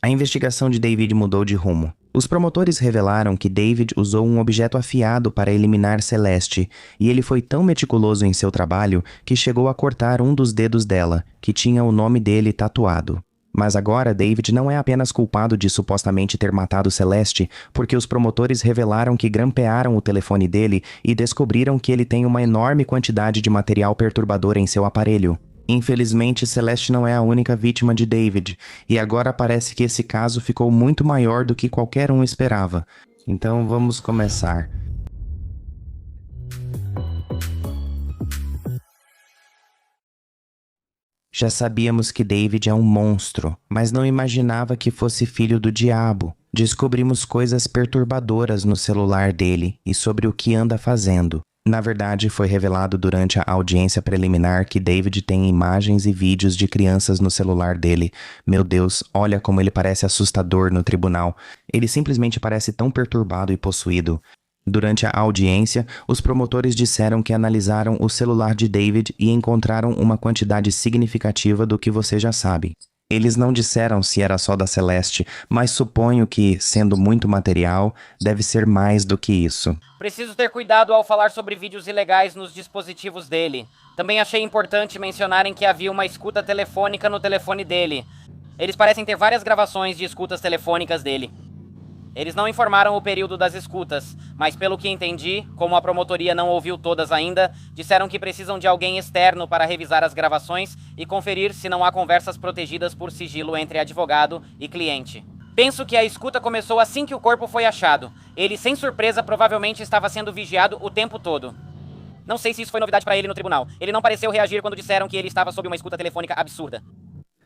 A investigação de David mudou de rumo. Os promotores revelaram que David usou um objeto afiado para eliminar Celeste, e ele foi tão meticuloso em seu trabalho que chegou a cortar um dos dedos dela, que tinha o nome dele tatuado. Mas agora David não é apenas culpado de supostamente ter matado Celeste, porque os promotores revelaram que grampearam o telefone dele e descobriram que ele tem uma enorme quantidade de material perturbador em seu aparelho. Infelizmente, Celeste não é a única vítima de David, e agora parece que esse caso ficou muito maior do que qualquer um esperava. Então vamos começar. Já sabíamos que David é um monstro, mas não imaginava que fosse filho do diabo. Descobrimos coisas perturbadoras no celular dele e sobre o que anda fazendo. Na verdade, foi revelado durante a audiência preliminar que David tem imagens e vídeos de crianças no celular dele. Meu Deus, olha como ele parece assustador no tribunal. Ele simplesmente parece tão perturbado e possuído. Durante a audiência, os promotores disseram que analisaram o celular de David e encontraram uma quantidade significativa do que você já sabe. Eles não disseram se era só da Celeste, mas suponho que, sendo muito material, deve ser mais do que isso. Preciso ter cuidado ao falar sobre vídeos ilegais nos dispositivos dele. Também achei importante mencionarem que havia uma escuta telefônica no telefone dele. Eles parecem ter várias gravações de escutas telefônicas dele. Eles não informaram o período das escutas, mas pelo que entendi, como a promotoria não ouviu todas ainda, disseram que precisam de alguém externo para revisar as gravações e conferir se não há conversas protegidas por sigilo entre advogado e cliente. Penso que a escuta começou assim que o corpo foi achado. Ele, sem surpresa, provavelmente estava sendo vigiado o tempo todo. Não sei se isso foi novidade para ele no tribunal. Ele não pareceu reagir quando disseram que ele estava sob uma escuta telefônica absurda.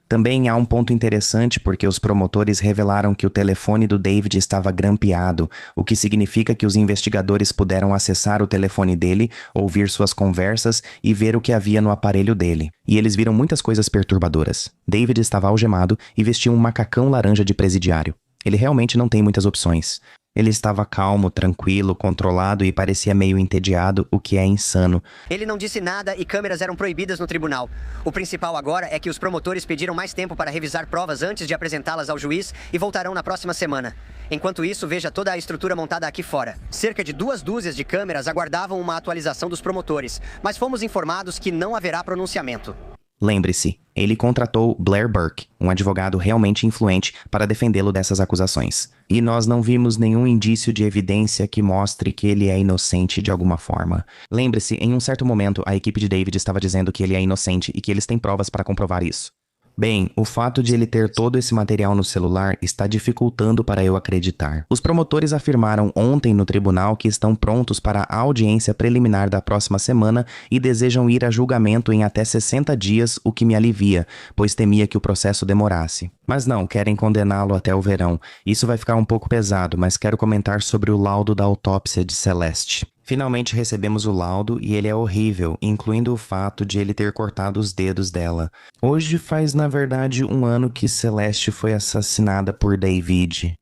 Também há um ponto interessante porque os promotores revelaram que o telefone do David estava grampeado, o que significa que os investigadores puderam acessar o telefone dele, ouvir suas conversas e ver o que havia no aparelho dele. E eles viram muitas coisas perturbadoras. David estava algemado e vestia um macacão laranja de presidiário. Ele realmente não tem muitas opções. Ele estava calmo, tranquilo, controlado e parecia meio entediado, o que é insano. Ele não disse nada e câmeras eram proibidas no tribunal. O principal agora é que os promotores pediram mais tempo para revisar provas antes de apresentá-las ao juiz e voltarão na próxima semana. Enquanto isso, veja toda a estrutura montada aqui fora. Cerca de 2 dúzias de câmeras aguardavam uma atualização dos promotores, mas fomos informados que não haverá pronunciamento. Lembre-se, ele contratou Blair Burke, um advogado realmente influente, para defendê-lo dessas acusações. E nós não vimos nenhum indício de evidência que mostre que ele é inocente de alguma forma. Lembre-se, em um certo momento, a equipe de David estava dizendo que ele é inocente e que eles têm provas para comprovar isso. Bem, o fato de ele ter todo esse material no celular está dificultando para eu acreditar. Os promotores afirmaram ontem no tribunal que estão prontos para a audiência preliminar da próxima semana e desejam ir a julgamento em até 60 dias, o que me alivia, pois temia que o processo demorasse. Mas não, querem condená-lo até o verão. Isso vai ficar um pouco pesado, mas quero comentar sobre o laudo da autópsia de Celeste. Finalmente recebemos o laudo e ele é horrível, incluindo o fato de ele ter cortado os dedos dela. Hoje faz, na verdade, 1 ano que Celeste foi assassinada por David.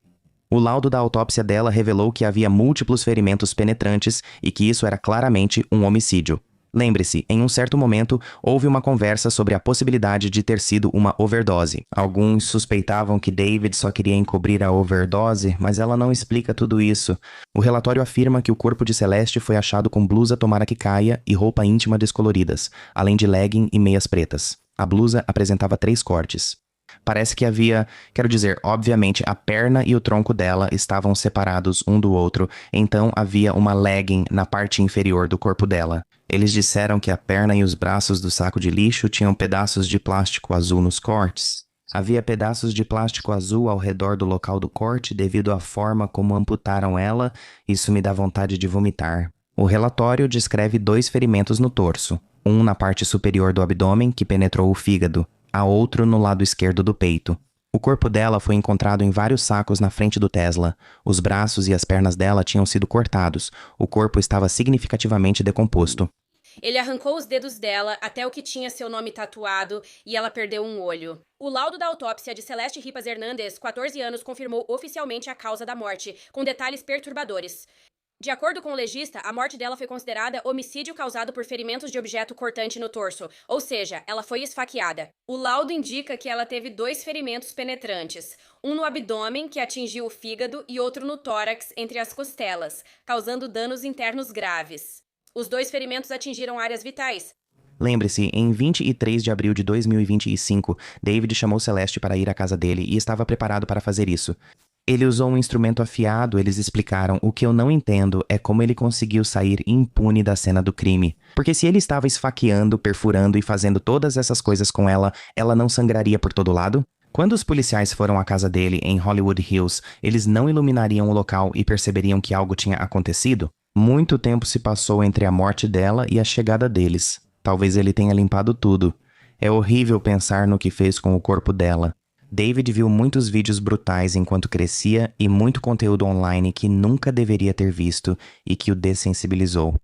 O laudo da autópsia dela revelou que havia múltiplos ferimentos penetrantes e que isso era claramente um homicídio. Lembre-se, em um certo momento, houve uma conversa sobre a possibilidade de ter sido uma overdose. Alguns suspeitavam que David só queria encobrir a overdose, mas ela não explica tudo isso. O relatório afirma que o corpo de Celeste foi achado com blusa tomara que caia e roupa íntima descoloridas, além de legging e meias pretas. A blusa apresentava 3 cortes. Parece que havia, quero dizer, obviamente a perna e o tronco dela estavam separados um do outro, então havia uma legging na parte inferior do corpo dela. Eles disseram que a perna e os braços do saco de lixo tinham pedaços de plástico azul nos cortes. Havia pedaços de plástico azul ao redor do local do corte devido à forma como amputaram ela, isso me dá vontade de vomitar. O relatório descreve 2 ferimentos no torso, um na parte superior do abdômen que penetrou o fígado, a outro no lado esquerdo do peito. O corpo dela foi encontrado em vários sacos na frente do Tesla. Os braços e as pernas dela tinham sido cortados. O corpo estava significativamente decomposto. Ele arrancou os dedos dela até o que tinha seu nome tatuado e ela perdeu um olho. O laudo da autópsia de Celeste Ripas Hernandes, 14 anos, confirmou oficialmente a causa da morte, com detalhes perturbadores. De acordo com o legista, a morte dela foi considerada homicídio causado por ferimentos de objeto cortante no torso, ou seja, ela foi esfaqueada. O laudo indica que ela teve 2 ferimentos penetrantes, um no abdômen, que atingiu o fígado, e outro no tórax, entre as costelas, causando danos internos graves. Os 2 ferimentos atingiram áreas vitais. Lembre-se, em 23 de abril de 2025, David chamou Celeste para ir à casa dele e estava preparado para fazer isso. Ele usou um instrumento afiado, eles explicaram. O que eu não entendo é como ele conseguiu sair impune da cena do crime. Porque se ele estava esfaqueando, perfurando e fazendo todas essas coisas com ela, ela não sangraria por todo lado? Quando os policiais foram à casa dele em Hollywood Hills, eles não iluminariam o local e perceberiam que algo tinha acontecido? Muito tempo se passou entre a morte dela e a chegada deles. Talvez ele tenha limpado tudo. É horrível pensar no que fez com o corpo dela. David viu muitos vídeos brutais enquanto crescia e muito conteúdo online que nunca deveria ter visto e que o dessensibilizou.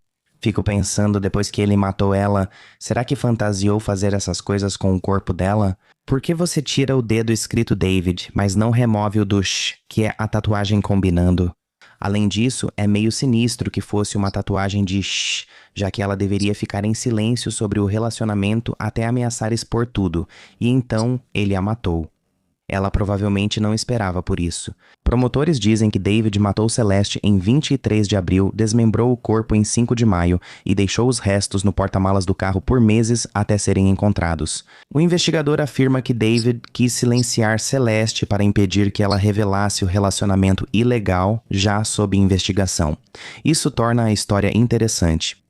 Fico pensando, depois que ele matou ela, será que fantasiou fazer essas coisas com o corpo dela? Por que você tira o dedo escrito David, mas não remove o do Sh, que é a tatuagem combinando? Além disso, é meio sinistro que fosse uma tatuagem de Shh, já que ela deveria ficar em silêncio sobre o relacionamento até ameaçar expor tudo, e então ele a matou. Ela provavelmente não esperava por isso. Promotores dizem que David matou Celeste em 23 de abril, desmembrou o corpo em 5 de maio e deixou os restos no porta-malas do carro por meses até serem encontrados. O investigador afirma que David quis silenciar Celeste para impedir que ela revelasse o relacionamento ilegal já sob investigação. Isso torna a história interessante.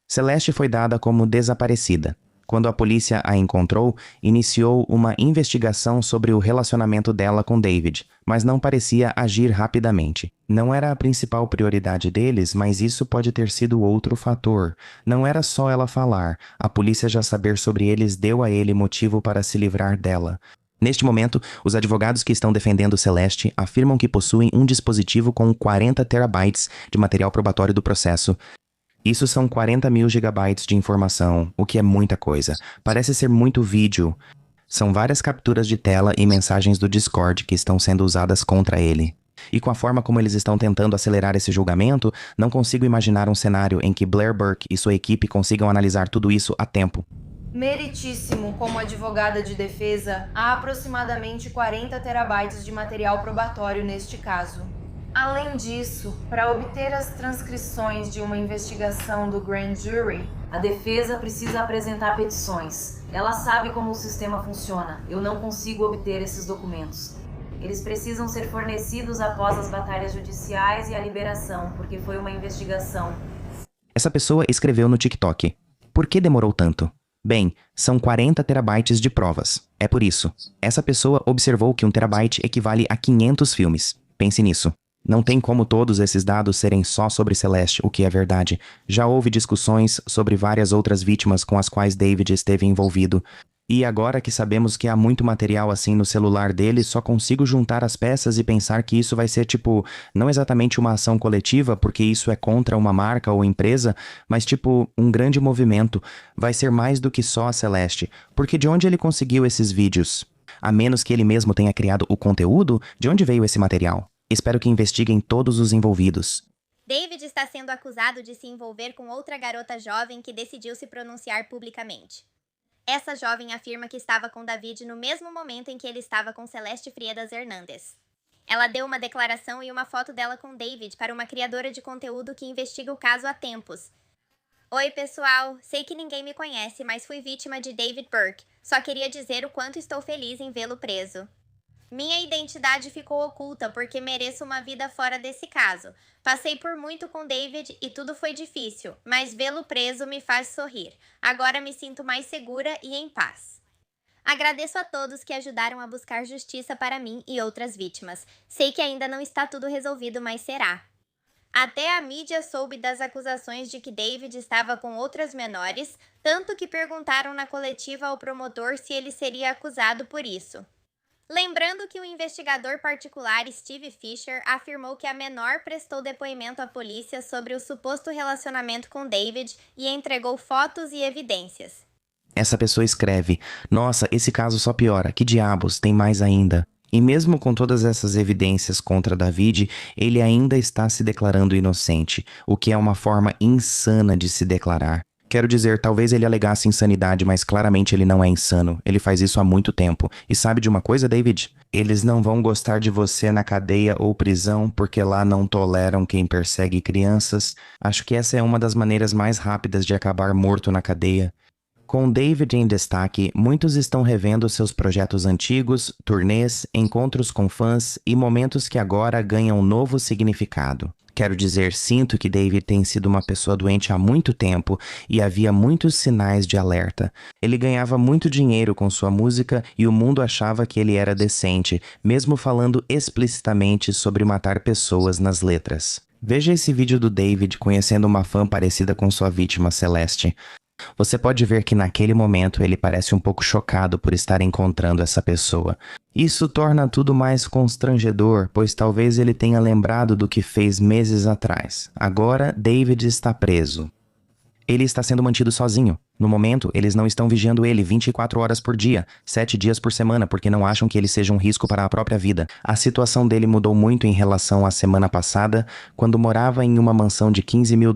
Celeste foi dada como desaparecida. Quando a polícia a encontrou, iniciou uma investigação sobre o relacionamento dela com David, mas não parecia agir rapidamente. Não era a principal prioridade deles, mas isso pode ter sido outro fator. Não era só ela falar, a polícia já saber sobre eles deu a ele motivo para se livrar dela. Neste momento, os advogados que estão defendendo Celeste afirmam que possuem um dispositivo com 40 terabytes de material probatório do processo. Isso são 40 mil gigabytes de informação, o que é muita coisa. Parece ser muito vídeo. São várias capturas de tela e mensagens do Discord que estão sendo usadas contra ele. E com a forma como eles estão tentando acelerar esse julgamento, não consigo imaginar um cenário em que Blair Burke e sua equipe consigam analisar tudo isso a tempo. Meritíssimo, como advogada de defesa, há aproximadamente 40 terabytes de material probatório neste caso. Além disso, para obter as transcrições de uma investigação do Grand Jury, a defesa precisa apresentar petições. Ela sabe como o sistema funciona. Eu não consigo obter esses documentos. Eles precisam ser fornecidos após as batalhas judiciais e a liberação, porque foi uma investigação. Essa pessoa escreveu no TikTok. Por que demorou tanto? Bem, são 40 terabytes de provas. É por isso. Essa pessoa observou que 1 terabyte equivale a 500 filmes. Pense nisso. Não tem como todos esses dados serem só sobre Celeste, o que é verdade. Já houve discussões sobre várias outras vítimas com as quais David esteve envolvido. E agora que sabemos que há muito material assim no celular dele, só consigo juntar as peças e pensar que isso vai ser tipo, não exatamente uma ação coletiva, porque isso é contra uma marca ou empresa, mas tipo, um grande movimento. Vai ser mais do que só a Celeste. Porque de onde ele conseguiu esses vídeos? A menos que ele mesmo tenha criado o conteúdo, de onde veio esse material? Espero que investiguem todos os envolvidos. David está sendo acusado de se envolver com outra garota jovem que decidiu se pronunciar publicamente. Essa jovem afirma que estava com David no mesmo momento em que ele estava com Celeste Friedas Hernandes. Ela deu uma declaração e uma foto dela com David para uma criadora de conteúdo que investiga o caso há tempos. Oi, pessoal. Sei que ninguém me conhece, mas fui vítima de David Burke. Só queria dizer o quanto estou feliz em vê-lo preso. Minha identidade ficou oculta porque mereço uma vida fora desse caso. Passei por muito com David e tudo foi difícil, mas vê-lo preso me faz sorrir. Agora me sinto mais segura e em paz. Agradeço a todos que ajudaram a buscar justiça para mim e outras vítimas. Sei que ainda não está tudo resolvido, mas será. Até a mídia soube das acusações de que David estava com outras menores, tanto que perguntaram na coletiva ao promotor se ele seria acusado por isso. Lembrando que o investigador particular Steve Fisher afirmou que a menor prestou depoimento à polícia sobre o suposto relacionamento com David e entregou fotos e evidências. Essa pessoa escreve, nossa, esse caso só piora, que diabos, tem mais ainda. E mesmo com todas essas evidências contra David, ele ainda está se declarando inocente, o que é uma forma insana de se declarar. Quero dizer, talvez ele alegasse insanidade, mas claramente ele não é insano. Ele faz isso há muito tempo. E sabe de uma coisa, David? Eles não vão gostar de você na cadeia ou prisão porque lá não toleram quem persegue crianças. Acho que essa é uma das maneiras mais rápidas de acabar morto na cadeia. Com David em destaque, muitos estão revendo seus projetos antigos, turnês, encontros com fãs e momentos que agora ganham um novo significado. Quero dizer, sinto que David tem sido uma pessoa doente há muito tempo e havia muitos sinais de alerta. Ele ganhava muito dinheiro com sua música e o mundo achava que ele era decente, mesmo falando explicitamente sobre matar pessoas nas letras. Veja esse vídeo do David conhecendo uma fã parecida com sua vítima, Celeste. Você pode ver que naquele momento ele parece um pouco chocado por estar encontrando essa pessoa. Isso torna tudo mais constrangedor, pois talvez ele tenha lembrado do que fez meses atrás. Agora, David está preso. Ele está sendo mantido sozinho. No momento, eles não estão vigiando ele 24 horas por dia, 7 dias por semana, porque não acham que ele seja um risco para a própria vida. A situação dele mudou muito em relação à semana passada, quando morava em uma mansão de $15 mil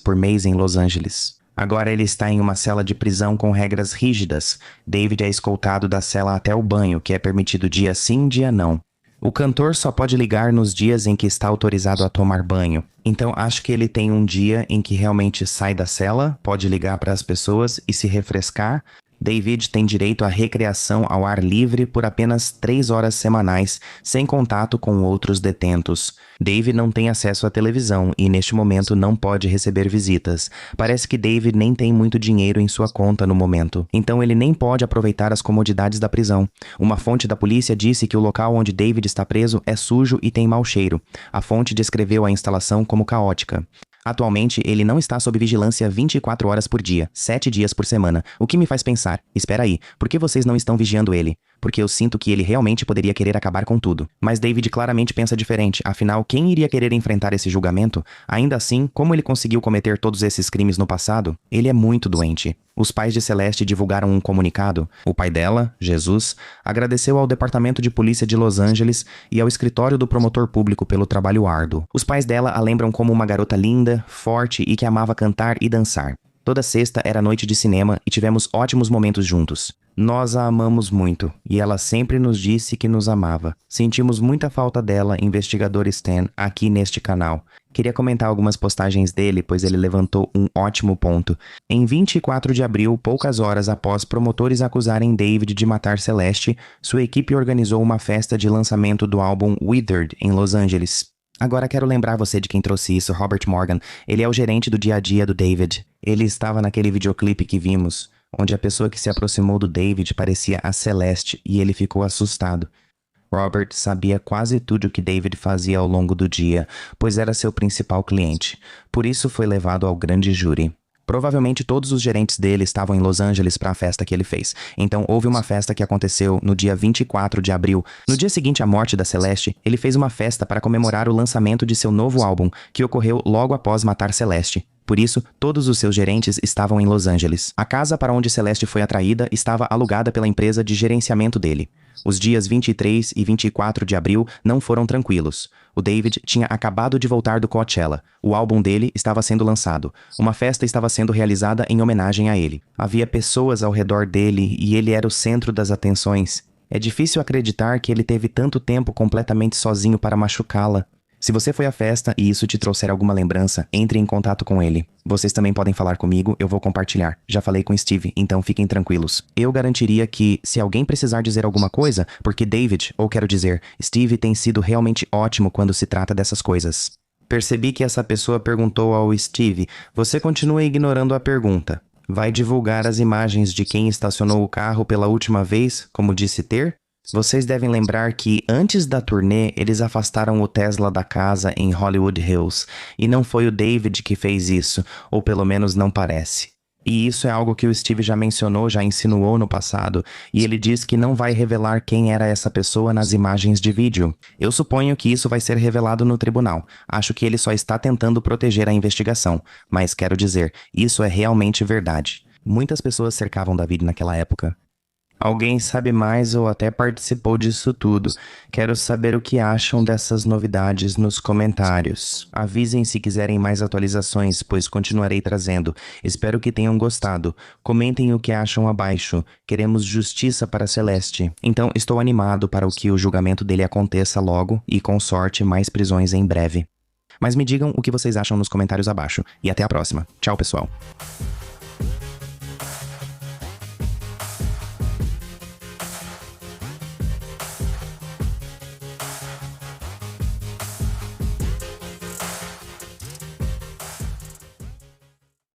por mês em Los Angeles. Agora ele está em uma cela de prisão com regras rígidas. David é escoltado da cela até o banho, que é permitido dia sim, dia não. O cantor só pode ligar nos dias em que está autorizado a tomar banho. Então acho que ele tem um dia em que realmente sai da cela, pode ligar para as pessoas e se refrescar. David tem direito à recreação ao ar livre por apenas 3 horas semanais, sem contato com outros detentos. David não tem acesso à televisão e neste momento não pode receber visitas. Parece que David nem tem muito dinheiro em sua conta no momento, então ele nem pode aproveitar as comodidades da prisão. Uma fonte da polícia disse que o local onde David está preso é sujo e tem mau cheiro. A fonte descreveu a instalação como caótica. Atualmente, ele não está sob vigilância 24 horas por dia, 7 dias por semana, o que me faz pensar, espera aí, por que vocês não estão vigiando ele? Porque eu sinto que ele realmente poderia querer acabar com tudo. Mas David claramente pensa diferente, afinal, quem iria querer enfrentar esse julgamento? Ainda assim, como ele conseguiu cometer todos esses crimes no passado? Ele é muito doente. Os pais de Celeste divulgaram um comunicado. O pai dela, Jesus, agradeceu ao Departamento de Polícia de Los Angeles e ao escritório do promotor público pelo trabalho árduo. Os pais dela a lembram como uma garota linda, forte e que amava cantar e dançar. Toda sexta era noite de cinema e tivemos ótimos momentos juntos. Nós a amamos muito, e ela sempre nos disse que nos amava. Sentimos muita falta dela, investigador Stan, aqui neste canal. Queria comentar algumas postagens dele, pois ele levantou um ótimo ponto. Em 24 de abril, poucas horas após promotores acusarem David de matar Celeste, sua equipe organizou uma festa de lançamento do álbum Withered, em Los Angeles. Agora quero lembrar você de quem trouxe isso, Robert Morgan. Ele é o gerente do dia a dia do David. Ele estava naquele videoclipe que vimos, onde a pessoa que se aproximou do David parecia a Celeste e ele ficou assustado. Robert sabia quase tudo o que David fazia ao longo do dia, pois era seu principal cliente. Por isso foi levado ao grande júri. Provavelmente todos os gerentes dele estavam em Los Angeles para a festa que ele fez. Então houve uma festa que aconteceu no dia 24 de abril. No dia seguinte à morte da Celeste, ele fez uma festa para comemorar o lançamento de seu novo álbum, que ocorreu logo após matar Celeste. Por isso, todos os seus gerentes estavam em Los Angeles. A casa para onde Celeste foi atraída estava alugada pela empresa de gerenciamento dele. Os dias 23 e 24 de abril não foram tranquilos. O David tinha acabado de voltar do Coachella. O álbum dele estava sendo lançado. Uma festa estava sendo realizada em homenagem a ele. Havia pessoas ao redor dele e ele era o centro das atenções. É difícil acreditar que ele teve tanto tempo completamente sozinho para machucá-la. Se você foi à festa e isso te trouxer alguma lembrança, entre em contato com ele. Vocês também podem falar comigo, eu vou compartilhar. Já falei com Steve, então fiquem tranquilos. Eu garantiria que, se alguém precisar dizer alguma coisa, porque David, ou quero dizer, Steve tem sido realmente ótimo quando se trata dessas coisas. Percebi que essa pessoa perguntou ao Steve, você continua ignorando a pergunta. Vai divulgar as imagens de quem estacionou o carro pela última vez, como disse ter? Vocês devem lembrar que, antes da turnê, eles afastaram o Tesla da casa em Hollywood Hills, e não foi o David que fez isso, ou pelo menos não parece. E isso é algo que o Steve já mencionou, já insinuou no passado, e ele diz que não vai revelar quem era essa pessoa nas imagens de vídeo. Eu suponho que isso vai ser revelado no tribunal. Acho que ele só está tentando proteger a investigação, mas quero dizer, isso é realmente verdade. Muitas pessoas cercavam David naquela época. Alguém sabe mais ou até participou disso tudo. Quero saber o que acham dessas novidades nos comentários. Avisem se quiserem mais atualizações, pois continuarei trazendo. Espero que tenham gostado. Comentem o que acham abaixo. Queremos justiça para Celeste. Então, estou animado para que o julgamento dele aconteça logo e, com sorte, mais prisões em breve. Mas me digam o que vocês acham nos comentários abaixo. E até a próxima. Tchau, pessoal.